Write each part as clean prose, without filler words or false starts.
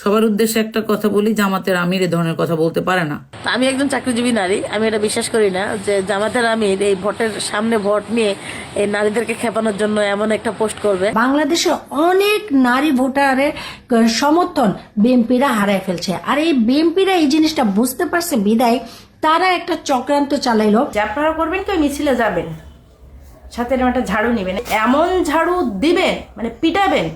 সবার উদ্দেশ্যে একটা কথা বলি, জামাতের আমির এ ধরনের কথা বলতে পারে না। আমি একজন চাকরিজীবী নারী, আমি এটা বিশ্বাস করি না যে জামাতের আমির এই ভোটের সামনে ভোট নিয়ে এই নারীদেরকে খেপানোর জন্য এমন একটা পোস্ট করবে। বাংলাদেশে অনেক নারী ভোটারের সমর্থন বিএনপিরা হারায় ফেলছে, আর এই বিএনপিরা এই জিনিসটা বুঝতে পারছে বিদায় তারা একটা চক্রান্ত চালাইলো যে আপনারা করবেন কি, মিছিলে যাবেন, সাথে এরকম একটা ঝাড়ু নেবেন, এমন ঝাড়ু দিবেন মানে পিটাবেন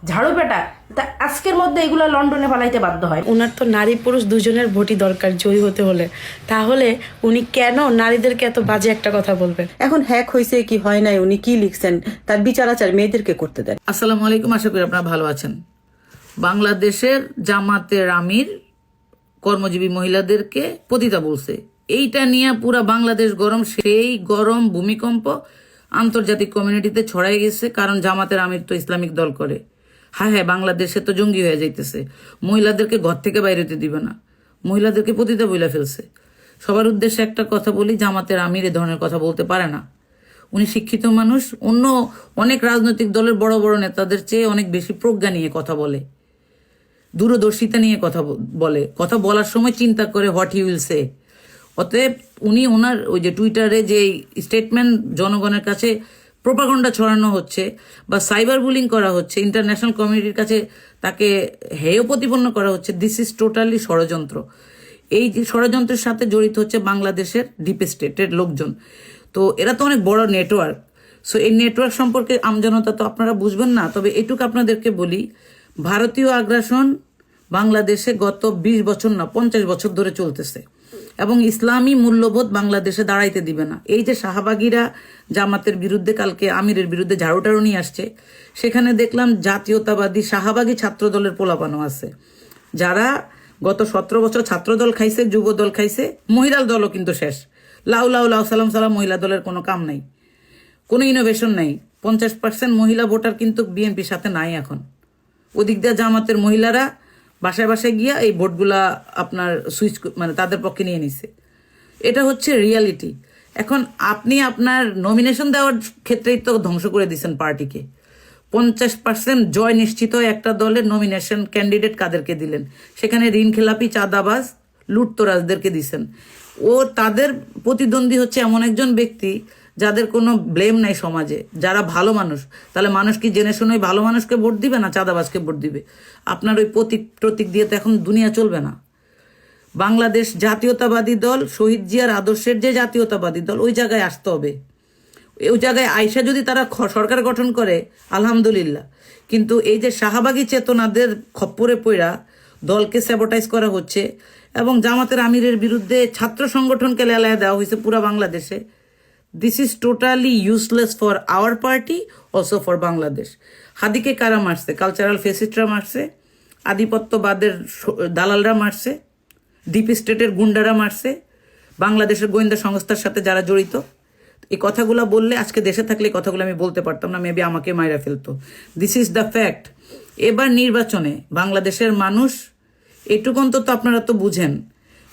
ঝাড়ু পেটা, তা আজকের মধ্যে এগুলো লন্ডনে পালাইতে বাধ্য হয়। ওনার তো নারী পুরুষ দুজনের ভোটই দরকার জয়ী হতে হলে, তাহলে উনি কেন নারীদেরকে এত বাজে একটা কথা বলবেন? এখন হ্যাক হয়েছে কি হয় নাই, উনি কি লিখছেন তার বিচার আচার মেয়েদেরকে করতে দেয়। আসসালামু আলাইকুম, আশা করি আপনারা ভালো আছেন। বাংলাদেশের জামাতের আমির কর্মজীবী মহিলাদেরকে পতিতা বলছে, এইটা নিয়ে পুরা বাংলাদেশ গরম। সেই গরম ভূমিকম্প আন্তর্জাতিক কমিউনিটিতে ছড়াই গেছে, কারণ জামাতের আমির তো ইসলামিক দল করে। হ্যাঁ হ্যাঁ, বাংলাদেশে তো জঙ্গি হয়ে যাইতেছে, মহিলাদেরকে ঘর থেকে বাইরে হতে দিবে না, মহিলাদেরকে পতিতা বইলা ফেলছে। সবার উদ্দেশ্যে একটা কথা বলি, জামাতের আমির এ ধরনের কথা বলতে পারে না। উনি শিক্ষিত মানুষ, অন্য অনেক রাজনৈতিক দলের বড় বড় নেতাদের চেয়ে অনেক বেশি প্রজ্ঞা নিয়ে কথা বলে, দূরদর্শিতা নিয়ে কথা বলে, কথা বলার সময় চিন্তা করে হোয়াট হি উইল সে। অতএব উনি ওনার ওই যে টুইটারে যে স্টেটমেন্ট জনগণের কাছে প্রোপাগান্ডা ছড়ানো হচ্ছে বা সাইবার বুলিং করা হচ্ছে, ইন্টারন্যাশনাল কমিউনিটির কাছে তাকে হেয় প্রতিপন্ন করা হচ্ছে, দিস ইজ টোটালি ষড়যন্ত্র। এই যে ষড়যন্ত্রের সাথে জড়িত হচ্ছে বাংলাদেশের ডিপ স্টেটের লোকজন। তো এরা তো অনেক বড় নেটওয়ার্ক। সো এই নেটওয়ার্ক সম্পর্কে আমজনতা তো আপনারা বুঝবেন না, তবে এটুকু আপনাদেরকে বলি, ভারতীয় আগ্রাসন বাংলাদেশে গত 20 বছর না 50 বছর ধরে চলতেছে, এবং ইসলামী মূল্যবোধ বাংলাদেশে দাঁড়াইতে দিবে না। এই যে শাহবাগীরা জামাতের বিরুদ্ধে কালকে আমিরের বিরুদ্ধে ঝাড়ুটাড়ু নিয়ে আসছে, সেখানে দেখলাম জাতীয়তাবাদী শাহবাগী ছাত্র দলের পোলাপানো আছে, যারা গত 17 বছর ছাত্র দল খাইছে, যুব দল খাইছে, মহিলা দলও কিন্তু শেষ। লাউ লাউ লাউ সালাম সালাম, মহিলা দলের কোনো কাম নাই, কোনো ইনোভেশন নাই। 50% মহিলা ভোটার কিন্তু বিএনপির সাথে নাই এখন। ওদিক দিয়ে জামাতের মহিলারা বাসায় বাসায় গিয়া এই ভোটগুলা আপনার সুইচ মানে তাদের পক্ষে নিয়ে নিছে। এটা হচ্ছে রিয়ালিটি। এখন আপনি আপনার নমিনেশন দেওয়ার ক্ষেত্রেই তো ধ্বংস করে দিচ্ছেন পার্টিকে। 50% জয় নিশ্চিত একটা দলের নমিনেশন ক্যান্ডিডেট কাদেরকে দিলেন? সেখানে ঋণ খেলাপি, চাঁদাবাজ, লুটতরাজদেরকে দিচ্ছেন। ও তাদের প্রতিদ্বন্দ্বী হচ্ছে এমন একজন ব্যক্তি যাদের কোনো ব্লেম নাই সমাজে, যারা ভালো মানুষ। তাহলে মানুষ কি জেনে শুনে ভালো মানুষকে ভোট দিবে না চাঁদাবাজকে ভোট দিবে? আপনার ওই প্রতীক দিয়ে তো এখন দুনিয়া চলবে না। বাংলাদেশ জাতীয়তাবাদী দল, শহীদ জিয়ার আদর্শের যে জাতীয়তাবাদী দল, ওই জায়গায় আসতে হবে। ওই জায়গায় আইসা যদি তারা সরকার গঠন করে আলহামদুলিল্লাহ, কিন্তু এই যে শাহবাগী চেতনাদের খপ্পরে পড়া দলকে স্যাবোটাইজ করা হচ্ছে, এবং জামাতের আমিরের বিরুদ্ধে ছাত্র সংগঠনকে লেলায় দেওয়া হয়েছে পুরা বাংলাদেশে। This is totally useless for our party, also for Bangladesh. হাদিকে কারা মারছে? কালচারাল ফেসিস্টরা মারছে, আধিপত্যবাদের দালালরা মারছে, ডিপ স্টেটের গুন্ডারা মারছে, বাংলাদেশের গোয়েন্দা সংস্থার সাথে যারা জড়িত। এই কথাগুলো বললে আজকে দেশে থাকলে এই কথাগুলো আমি বলতে পারতাম না, মেবি আমাকে মাইরা ফেলতো। This is the fact. এবার নির্বাচনে বাংলাদেশের মানুষ এটুকু অন্তত আপনারা তো বুঝেন,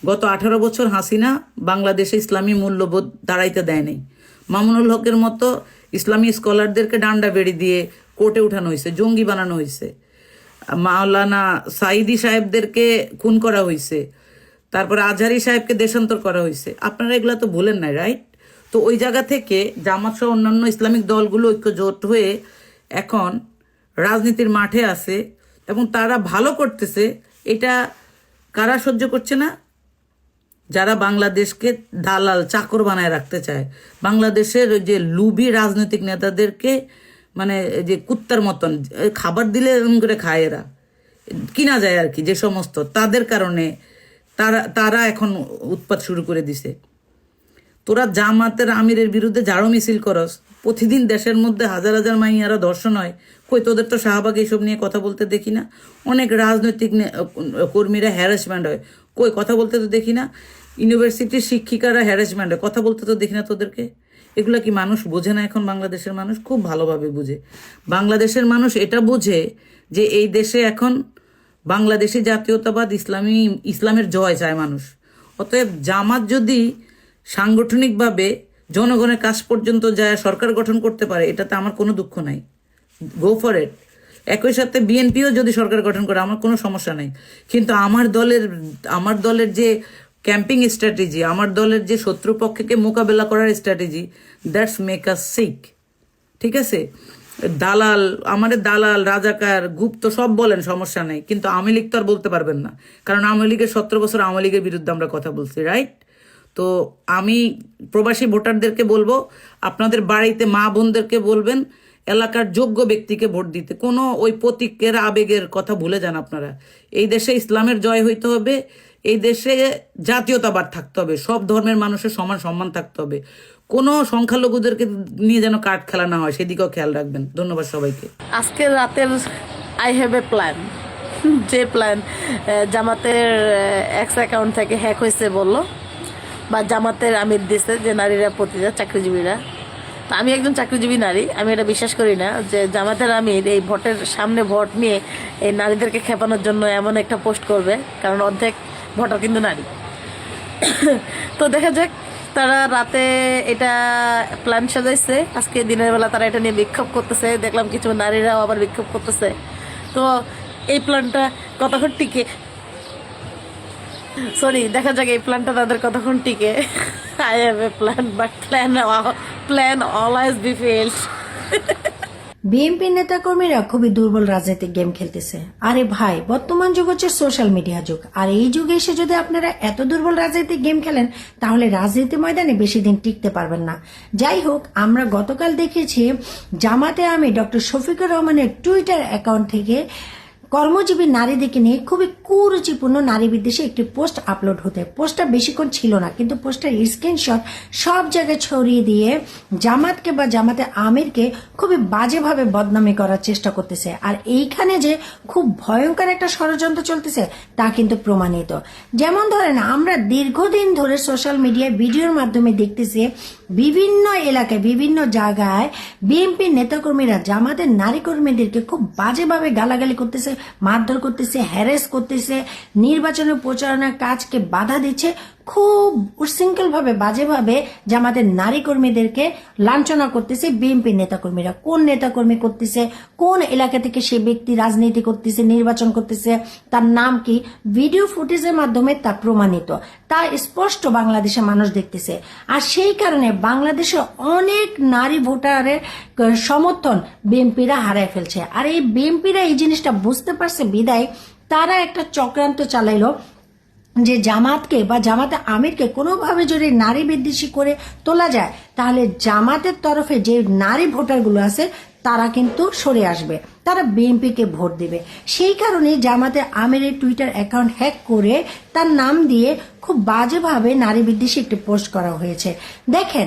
গত 18 বছর হাসিনা বাংলাদেশে ইসলামী মূল্যবোধ দাঁড়াইতে দেয় নাই। মামুনুল হকের মতো ইসলামী স্কলারদেরকে ডান্ডা বেড়ি দিয়ে কোর্টে উঠানো হয়েছে, জঙ্গি বানানো হয়েছে। মাওলানা সাইদি সাহেবদেরকে খুন করা হয়েছে, তারপরে আজহারি সাহেবকে দেশান্তর করা হয়েছে। আপনারা এগুলো তো ভুলেন নাই, রাইট? তো ওই জায়গা থেকে জামাত সহ অন্যান্য ইসলামিক দলগুলো ঐক্যজোট হয়ে এখন রাজনীতির মাঠে আছে, এবং তারা ভালো করতেছে। এটা কারা সহ্য করছে না? যারা বাংলাদেশকে দালাল চাকর বানায় রাখতে চায়, বাংলাদেশের ওই যে লুবি রাজনৈতিক নেতাদেরকে মানে যে কুত্তার মতন খাবার দিলে এরকম করে খায়, এরা কিনা যায় আর কি, যে সমস্ত তাদের কারণে তারা এখন উৎপাত শুরু করে দিছে। তোরা জামাতের আমিরের বিরুদ্ধে ঝাড়ু মিছিল করস, প্রতিদিন দেশের মধ্যে হাজার হাজার মাইয়ারা ধর্ষণ হয়, কই তোদের তো শাহবাগ এইসব নিয়ে কথা বলতে দেখি না। অনেক রাজনৈতিক কর্মীরা হ্যারাসমেন্ট হয়, কই কথা বলতে তো দেখি না। ইউনিভার্সিটির শিক্ষিকারা হ্যারাসমেন্ট হয়, কথা বলতে তো দেখি না তোদেরকে। এগুলা কি মানুষ বোঝে না? এখন বাংলাদেশের মানুষ খুব ভালোভাবে বুঝে। বাংলাদেশের মানুষ এটা বোঝে যে এই দেশে এখন বাংলাদেশি জাতীয়তাবাদ, ইসলামের জয় চায় মানুষ। অতএব জামাত যদি সাংগঠনিকভাবে জনগণের কাছ পর্যন্ত যায় সরকার গঠন করতে পারে, এটাতে আমার কোনো দুঃখ নাই, গো ফর ইট। একই সাথে বিএনপিও যদি সরকার গঠন করে আমার কোনো সমস্যা নেই, কিন্তু আমার দলের যে ক্যাম্পিং স্ট্র্যাটেজি, আমার দলের যে শত্রুপক্ষকে মোকাবেলা করার strategy, that's make us sick. ঠিক আছে, আমাদের দালাল, রাজাকার, গুপ্ত সব বলেন, সমস্যা নেই, কিন্তু আওয়ামী লীগ তো আর বলতে পারবেন না, কারণ আওয়ামী লীগের 17 বছর আওয়ামী লীগের বিরুদ্ধে আমরা কথা বলছি, রাইট? তো আমি প্রবাসী ভোটারদেরকে বলবো, আপনাদের বাড়িতে মা বোনদেরকে বলবেন এলাকার যোগ্য ব্যক্তিকে ভোট দিতে। কোনো ওই প্রতীকের আবেগের কথা ভুলে যান আপনারা। এই দেশে ইসলামের জয় হইতে হবে, এই দেশে জাতীয়তাবাদ থাকতে হবে, সব ধর্মের মানুষের সমান সম্মান থাকতে হবে, কোনো সংখ্যালঘুদেরকে নিয়ে যেন কার্ড খেলা না হয়, সেদিকেও খেয়াল রাখবেন। ধন্যবাদ সবাইকে। আজকের রাতের আই হ্যাভ এ প্ল্যান, যে প্ল্যান জামাতের এক্স অ্যাকাউন্ট থেকে হ্যাক হয়েছে বললো, বা জামাতের আমির দিছে যে নারীরা প্রতিটা চাকরিজীবীরা। তো আমি একজন চাকরিজীবী নারী, আমি এটা বিশ্বাস করি না যে জামাতের আমির এই ভোটের সামনে ভোট নিয়ে এই নারীদেরকে খেপানোর জন্য এমন একটা পোস্ট করবে, কারণ অর্ধেক ভোটার কিন্তু নারী। তো দেখা যাক, তারা রাতে এটা প্ল্যান সাজাইছে, আজকে দিনের বেলা তারা এটা নিয়ে বিক্ষোভ করতেছে, দেখলাম কিছু নারীরাও আবার বিক্ষোভ করতেছে। তো এই প্ল্যানটা কতক্ষণ টিকে, দেখা যাক এই প্ল্যানটা তাদের কতক্ষণ টিকে। I have a plan, but plan always be failed. BNP নেতাকর্মীরা খুবই দুর্বল রাজনৈতিক গেম খেলতেছে। আরে ভাই, বর্তমান যুগ হচ্ছে সোশ্যাল মিডিয়া যুগ, আর এই যুগে এসে যদি আপনারা এত দুর্বল রাজনৈতিক গেম খেলেন তাহলে রাজনীতি ময়দানে বেশি দিন টিকতে পারবেন না। যাই হোক, আমরা গতকাল দেখেছি জামাতে আমি ডক্টর শফিকুর রহমানের টুইটার অ্যাকাউন্ট থেকে কর্মজীবী নারীদেরকে নিয়ে খুবই কুরুচিপূর্ণ নারী বিদ্বেষী একটি পোস্ট আপলোড হতে। পোস্টটা বেশিক্ষণ ছিল না, কিন্তু পোস্টের স্ক্রিনশট সব জায়গায় ছড়িয়ে দিয়ে জামাতকে বা জামাতে আমিরকে খুবই বাজেভাবে বদনামি করার চেষ্টা করতেছে। আর এইখানে যে খুব ভয়ঙ্কর একটা ষড়যন্ত্র চলতেছে তা কিন্তু প্রমাণিত। যেমন ধরেন, আমরা দীর্ঘদিন ধরে সোশ্যাল মিডিয়ায় ভিডিওর মাধ্যমে দেখতেছি বিভিন্ন এলাকায় বিভিন্ন জায়গায় বিএনপি নেতাকর্মীরা জামাতের নারী কর্মীদেরকে খুব বাজেভাবে গালাগালি করতেছে, মারধর করতেছে, হ্যারেস করতেছে, নির্বাচনের প্রচারণার কাজকে বাধা দিচ্ছে, খুব উচ্ছৃঙ্খল ভাবে বাজেভাবে জামাতের নারী কর্মীদেরকে লাঞ্ছনা করতেছে বিএনপি নেতাকর্মীরা। কোন নেতাকর্মী করতেছে, কোন এলাকা থেকে সে ব্যক্তি রাজনীতি করতেছে, নির্বাচন করতেছে, তার নাম কি, ভিডিও ফুটেজের মাধ্যমে তা প্রমাণিত, তা স্পষ্ট বাংলাদেশের মানুষ দেখতেছে। আর সেই কারণে বাংলাদেশে অনেক নারী ভোটারের সমর্থন বিএনপিরা হারায় ফেলছে। আর এই বিএনপিরা এই জিনিসটা বুঝতে পারছে বিদায় তারা একটা চক্রান্ত চালাইলো যে জামাতকে বা জামাতে আমিরকে কোনোভাবে যদি নারী বিদ্বেষী করে তোলা যায় তাহলে জামাতের তরফে যে নারী ভোটারগুলো আছে তারা কিন্তু সরে আসবে, তারা বিএনপিকে ভোট দিবে। সেই কারণে জামাতে আমিরের টুইটার অ্যাকাউন্ট হ্যাক করে তার নাম দিয়ে খুব বাজেভাবে নারী বিদ্বেষী একটি পোস্ট করা হয়েছে। দেখেন,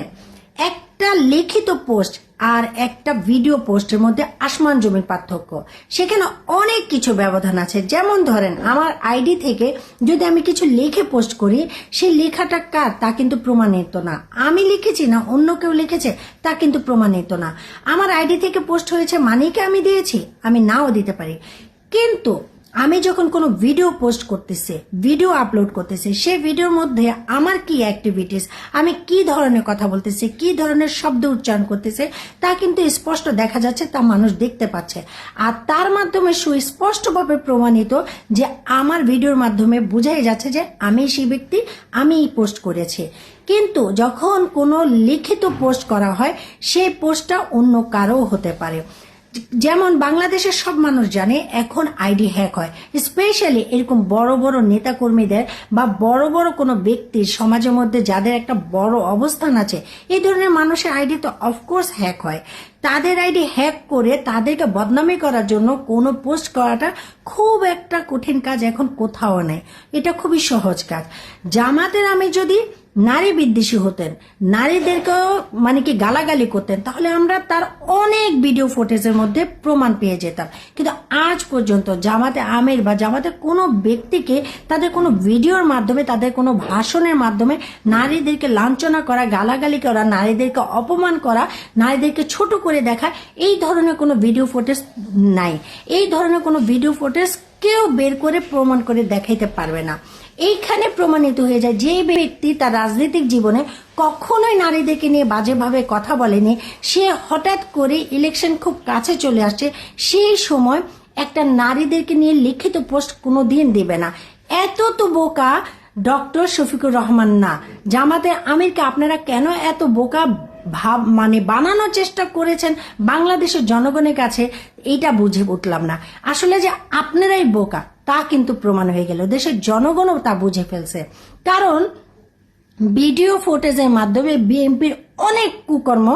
একটা লিখিত পোস্ট আর একটা ভিডিও পোস্টের মধ্যে আসমান জমির পার্থক্য। সেখানে অনেক কিছু ব্যবধান আছে। যেমন ধরেন, আমার আইডি থেকে যদি আমি কিছু লিখে পোস্ট করি, সেই লেখাটা কার তা কিন্তু প্রমাণিত না। আমি লিখেছি না অন্য কেউ লিখেছে তা কিন্তু প্রমাণিত না। আমার আইডি থেকে পোস্ট হয়েছে মানেই আমি দিয়েছি, আমি নাও দিতে পারি। কিন্তু আমি যখন কোনো ভিডিও পোস্ট করতেছি, ভিডিও আপলোড করতেছি, সেই ভিডিওর মধ্যে আমার কি অ্যাক্টিভিটিস, আমি কি ধরনের কথা বলতেছি, কি ধরনের শব্দ উচ্চারণ করতেছে তা কিন্তু স্পষ্ট দেখা যাচ্ছে, তা মানুষ দেখতে পাচ্ছে। আর তার মাধ্যমে সুস্পষ্টভাবে প্রমাণিত যে আমার ভিডিওর মাধ্যমে বোঝাই যাচ্ছে যে আমি সেই ব্যক্তি, আমি এই পোস্ট করেছি। কিন্তু যখন কোনো লিখিত পোস্ট করা হয়, সেই পোস্টটা অন্য কারো হতে পারে। যেমন বাংলাদেশের সব মানুষ জানে এখন আইডি হ্যাক হয়, স্পেশালি এরকম বড় বড় নেতাকর্মীদের বা বড় বড় কোনো ব্যক্তির সমাজের মধ্যে যাদের একটা বড় অবস্থান আছে, এই ধরনের মানুষের আইডি তো অফকোর্স হ্যাক হয়। তাদের আইডি হ্যাক করে তাদেরকে বদনামি করার জন্য কোনো পোস্ট করাটা খুব একটা কঠিন কাজ এখন কোথাও নেই, এটা খুবই সহজ কাজ। জামাতের আমি যদি নারী বিদ্বেষী হতেন, নারীদেরকেও মানে কি গালাগালি করতেন, তাহলে আমরা তার অনেক ভিডিও ফুটেজের মধ্যে প্রমাণ পেয়ে যেতাম। কিন্তু আজ পর্যন্ত জামাতে আমির বা জামাতে কোনো ব্যক্তিকে তাদের কোনো ভিডিওর মাধ্যমে, তাদের কোনো ভাষণের মাধ্যমে নারীদেরকে লাঞ্ছনা করা, গালাগালি করা, নারীদেরকে অপমান করা, নারীদেরকে ছোট করে দেখা, এই ধরনের কোনো ভিডিও ফুটেজ নাই। এই ধরনের কোনো ভিডিও ফুটেজ কেউ বের করে প্রমাণ করে দেখাইতে পারবে না। এইখানে প্রমাণিত হয়ে যায় যে ব্যক্তি তার রাজনৈতিক জীবনে কখনোই নারীদেরকে নিয়ে বাজেভাবে কথা বলেনি, সে হঠাৎ করে ইলেকশন খুব কাছে চলে আসছে, সেই সময় একটা নারীদেরকে নিয়ে লিখিত পোস্ট কোনোদিন দিবে না। এত তো বোকা ডক্টর শফিকুর রহমান না। জামাতে আমিরকে আপনারা কেন এত বোকা বানানোর চেষ্টা করেছেন বাংলাদেশের জনগণের কাছে, এইটা বুঝে উঠলাম না। আসলে যে আপনারাই বোকা তা কিন্তু প্রমাণ হয়ে গেল, দেশের জনগণও তা বুঝে ফেলছে। কারণ ভিডিও ফুটেজের মাধ্যমে বিএনপির অনেক কুকর্ম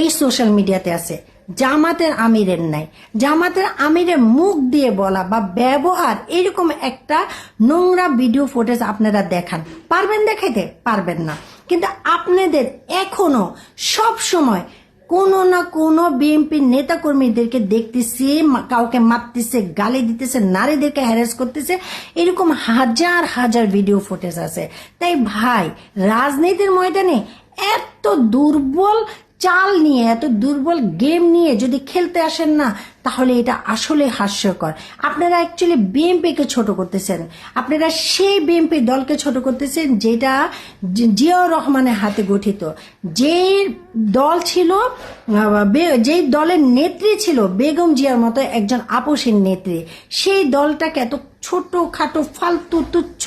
এই সোশ্যাল মিডিয়াতে আছে, জামাতের আমিরের নাই। জামাতের আমিরের মুখ দিয়ে বলা বা ব্যবহার এরকম একটা নোংরা ভিডিও ফুটেজ আপনারা দেখান, পারবেন দেখাইতে? পারবেন না। কিন্তু আপনাদের এখনো সব সময় কোনো না কোনো বিএনপির নেতা কর্মীদেরকে দেখতেছি কাউকে মারতেছে, গালি দিতেছে, নারীদেরকে হ্যারাস করতেছে, এরকম হাজার হাজার ভিডিও ফুটেজ আছে। তাই ভাই, রাজনীতির ময়দানে এত দুর্বল চাল নিয়ে, এত দুর্বল গেম নিয়ে যদি খেলতে আসেন না, তাহলে এটা আসলে হাস্যকর। আপনারা অ্যাকচুয়ালি বিএনপিকে ছোট করতেছেন, আপনারা সেই বিএনপি দলকে ছোট করতেছেন যেটা জিয়াউর রহমানের হাতে গঠিত, যেই দল ছিল, যেই দলের নেত্রী ছিল বেগম জিয়ার মতো একজন আপসীন নেত্রী। সেই দলটাকে এত ছোট খাটো ফালতু তুচ্ছ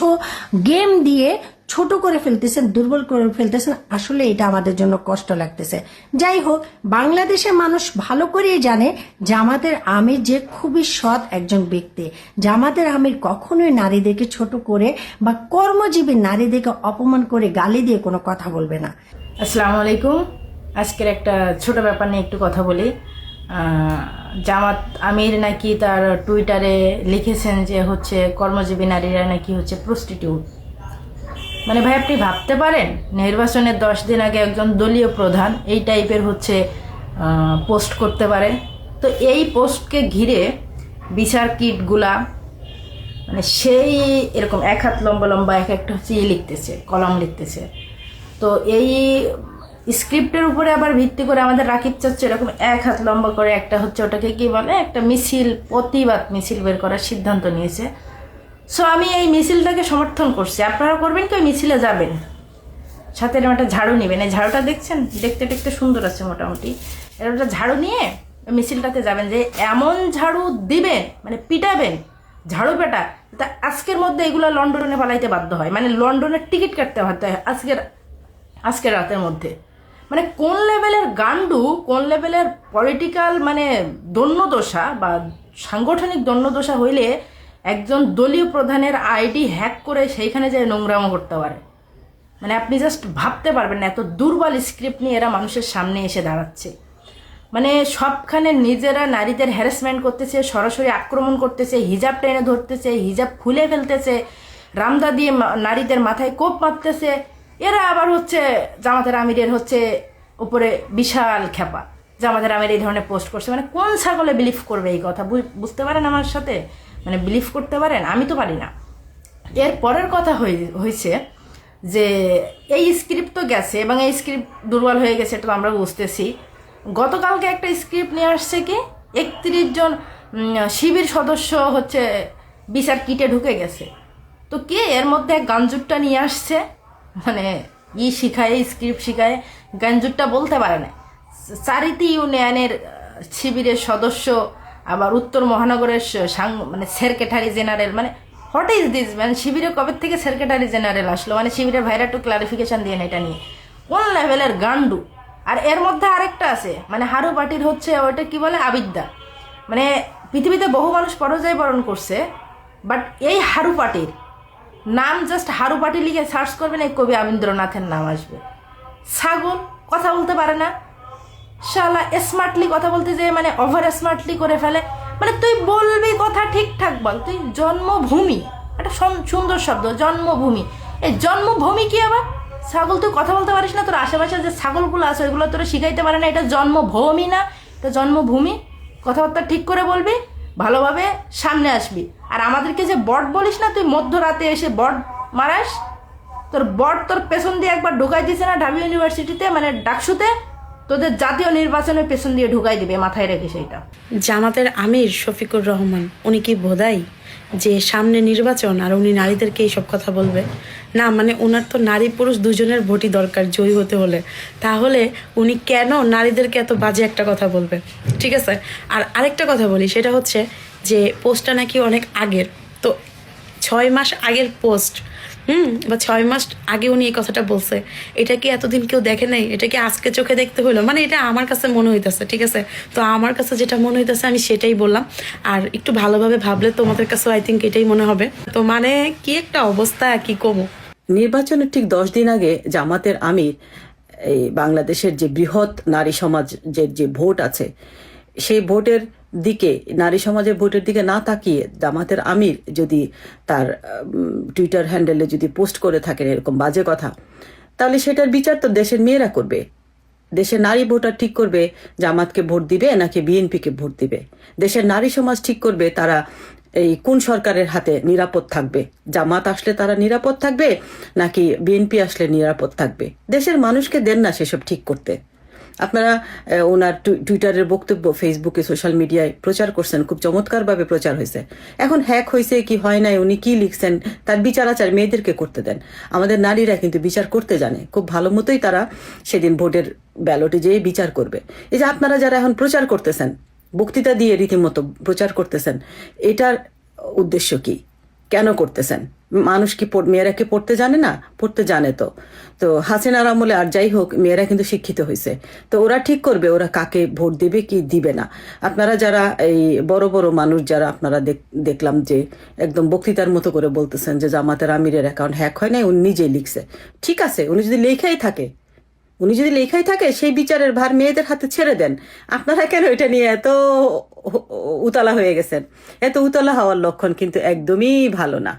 গেম দিয়ে ছোট করে ফেলতেছেন, দুর্বল করে ফেলতেছেন। আসলে এটা আমাদের জন্য কষ্ট লাগতেছে। যাই হোক, বাংলাদেশের মানুষ ভালো করেই জানে জামাতের আমির যে খুবই সৎ একজন ব্যক্তি। জামাতের আমির কখনোই নারীদেরকে ছোট করে বা কর্মজীবী নারীদেরকে অপমান করে গালি দিয়ে কোনো কথা বলবে না। আসসালামু আলাইকুম। আজকের একটা ছোট ব্যাপার নিয়ে একটু কথা বলি। জামাত আমির নাকি তার টুইটারে লিখেছেন যে হচ্ছে কর্মজীবী নারীরা নাকি হচ্ছে প্রস্টিটিউট। মানে ভাই, আপনি ভাবতে পারেন নির্বাচনের 10 দিন আগে একজন দলীয় প্রধান এই টাইপের হচ্ছে পোস্ট করতে পারে? তো এই পোস্টকে ঘিরে বিচার কিটগুলা মানে সেই এরকম 1 হাত লম্বা লম্বা এক একটা হচ্ছে লিখতেছে, কলাম লিখতেছে। তো এই স্ক্রিপ্টের উপরে আবার ভিত্তি করে আমাদের রাকিব চাচ্ছে এরকম 1 হাত লম্বা করে একটা হচ্ছে ওটাকে কি বলে, একটা মিছিল, প্রতিবাদ মিছিল বের করার সিদ্ধান্ত নিয়েছে। সো আমি এই মিছিলটাকে সমর্থন করছি। আপনারা করবেন কি? ওই মিছিলে যাবেন, সাথে এরকম একটা ঝাড়ু নেবেন। এই ঝাড়ুটা দেখছেন, দেখতে দেখতে সুন্দর আছে মোটামুটি। এরকম একটা ঝাড়ু নিয়ে ওই মিছিলটাতে যাবেন, যে এমন ঝাড়ু দিবেন মানে পিটাবেন, ঝাড়ু পেটা, তা আজকের মধ্যে এগুলো লন্ডনে পালাইতে বাধ্য হয়, মানে লন্ডনের টিকিট কাটতে বাধ্য হয় আজকের রাতের মধ্যে। মানে কোন লেভেলের গান্ডু, কোন লেভেলের পলিটিক্যাল মানে দন্যদশা বা সাংগঠনিক দন্যদশা হইলে একজন দলীয় প্রধানের আইডি হ্যাক করে সেইখানে যে নোংরামো করতে পারে, মানে আপনি জাস্ট ভাবতে পারবেন না। এত দুর্বল স্ক্রিপ্ট নিয়ে এরা মানুষের সামনে এসে দাঁড়াচ্ছে, মানে সবখানে নিজেরা নারীদের হ্যারাসমেন্ট করতেছে, সরাসরি আক্রমণ করতেছে, হিজাব টেনে ধরতেছে, হিজাব খুলে ফেলতেছে, রামদা দিয়ে নারীদের মাথায় কোপ মারতেছে। এরা আবার হচ্ছে জামাতের আমিরের হচ্ছে উপরে বিশাল খেপা, জামাতের আমির এই ধরনের পোস্ট করছে। মানে কোন ছাগলে বিলিভ করবে এই কথা? বুঝতে পারেন আমার সাথে? মানে বিলিভ করতে পারেন? আমি তো পারি না। এর পরের কথা হয়েছে যে এই স্ক্রিপ্ট তো গেছে এবং এই স্ক্রিপ্ট দুর্বল হয়ে গেছে, এটা তো আমরা বুঝতেছি। গতকালকে একটা স্ক্রিপ্ট নিয়ে আসছে কি 31 জন শিবির সদস্য হচ্ছে বিচার কিটে ঢুকে গেছে। তো কে এর মধ্যে গাঞ্জুরটা নিয়ে আসছে, মানে শিখায়, স্ক্রিপ্ট শিখায়, গাঞ্জুরটা বলতে পারে না। চারিটি ইউনিয়নের শিবিরের সদস্য, আবার উত্তর মহানগরের মানে সেক্রেটারি জেনারেল, মানে হোয়াট ইজ দিস? মানে শিবিরে কবে থেকে সেক্রেটারি জেনারেল আসলো? মানে শিবিরের ভাইরা একটু ক্লারিফিকেশন দিয়ে এটা নিয়ে কোন লেভেলের গান্ডু। আর এর মধ্যে আরেকটা আছে, মানে হারু পার্টির হচ্ছে ওইটা কি বলে, আবিদ্যা। মানে পৃথিবীতে বহু মানুষ পরাজয় বরণ করছে, বাট এই হারু পার্টির নাম জাস্ট হারু পার্টি লিখে সার্চ করবেন, এই কবি রবীন্দ্রনাথের নাম আসবে। ছাগল, কথা বলতে পারে না, শালা স্মার্টলি কথা বলতে যে মানে ওভার স্মার্টলি করে ফেলে। মানে তুই বলবি কথা ঠিকঠাক বল, তুই জন্মভূমি, একটা সুন্দর শব্দ জন্মভূমি। এই জন্মভূমি কি আবার? ছাগল, তুই কথা বলতে পারিস না? তোর আশেপাশে যে ছাগলগুলো আছে ওইগুলো তোরা শিখাইতে পারে না এটা জন্মভূমি না, এটা জন্মভূমি। কথাবার্তা ঠিক করে বলবি, ভালোভাবে সামনে আসবি। আর আমাদেরকে যে বট বলিস না, তুই মধ্যরাতে এসে বট মারাস, তোর বট তোর পেছন দিয়ে একবার ঢোকাই দিয়েছে না ঢাবি ইউনিভার্সিটিতে, মানে ডাকসুতে, তোদের জাতীয় নির্বাচনের পেছন দিয়ে ঢুকাই দিবে, মাথায় রেখে সেইটা। জামাতের আমির শফিকুর রহমান উনি কি বোধাই যে সামনে নির্বাচন আর উনি নারীদেরকে এইসব কথা বলবে? না, মানে ওনার তো নারী পুরুষ দুজনের ভোটই দরকার জয়ী হতে হলে। তাহলে উনি কেন নারীদেরকে এত বাজে একটা কথা বলবে? ঠিক আছে, আর আরেকটা কথা বলি, সেটা হচ্ছে যে পোস্টটা নাকি অনেক আগের, তো 6 মাস আগের পোস্ট, বা 6 মাস আগে উনি এই কথাটা বলছে। এটা কি এতদিন কেউ দেখে নাই? এটা কি আজকে চোখে দেখতে হলো? মানে এটা আমার কাছে মনে হইতেছে, ঠিক আছে? তো আমার কাছে যেটা মনে হইতেছে আমি সেটাই বললাম। আর একটু ভালোভাবে ভাবলে তোমাদের কাছেও আই থিঙ্ক এটাই মনে হবে। তো মানে কি একটা অবস্থা, কি কমো। নির্বাচনের ঠিক 10 দিন আগে জামাতের আমির এই বাংলাদেশের যে বৃহৎ নারী সমাজের যে ভোট আছে সেই ভোটের দিকে, নারী সমাজের ভোটের দিকে না তাকিয়ে জামাতের আমির যদি তার টুইটার হ্যান্ডেলে যদি পোস্ট করে থাকেন এরকম বাজে কথা, তাহলে সেটার বিচার তো দেশের মেয়েরা করবে। দেশের নারী ভোটার ঠিক করবে জামাতকে ভোট দিবে নাকি বিএনপিকে ভোট দিবে। দেশের নারী সমাজ ঠিক করবে তারা এই কোন সরকারের হাতে নিরাপদ থাকবে, জামাত আসলে তারা নিরাপদ থাকবে নাকি বিএনপি আসলে নিরাপদ থাকবে। দেশের মানুষকে দেন না সেসব ঠিক করতে। আপনারা ওনার টুইটারের বক্তব্য ফেসবুকে সোশ্যাল মিডিয়ায় প্রচার করছেন, খুব চমৎকারভাবে প্রচার হয়েছে। এখন হ্যাক হয়েছে কি হয় নাই, উনি কি লিখছেন তার বিচার আচার মেয়েদেরকে করতে দেন। আমাদের নারীরা কিন্তু বিচার করতে জানে, খুব ভালো মতোই তারা সেদিন ভোটের ব্যালটে যেয়ে বিচার করবে। এই যে আপনারা যারা এখন প্রচার করতেছেন, বক্তৃতা দিয়ে রীতিমতো প্রচার করতেছেন, এটার উদ্দেশ্য কি, কেন করতেছেন? মানুষ কি মেয়েরা কি পড়তে জানে না? পড়তে জানে তো। তো হাসিনার আমলে আর যাই হোক মেয়েরা কিন্তু শিক্ষিত হয়েছে, তো ওরা ঠিক করবে ওরা কাকে ভোট দেবে কি দিবে না। আপনারা যারা এই বড় বড় মানুষ যারা আপনারা দেখলাম যে একদম বক্তৃতার মতো করে বলতেছেন যে জামাতের আমিরের অ্যাকাউন্ট হ্যাক হয় নাই, উনি নিজেই লিখছে। ঠিক আছে, উনি যদি লেখাই থাকে সেই বিচারের ভার মেয়েদের হাতে ছেড়ে দেন। আপনারা কেন এটা নিয়ে এত উতলা হয়ে গেছেন? এত উতলা হওয়ার লক্ষণ কিন্তু একদমই ভালো না।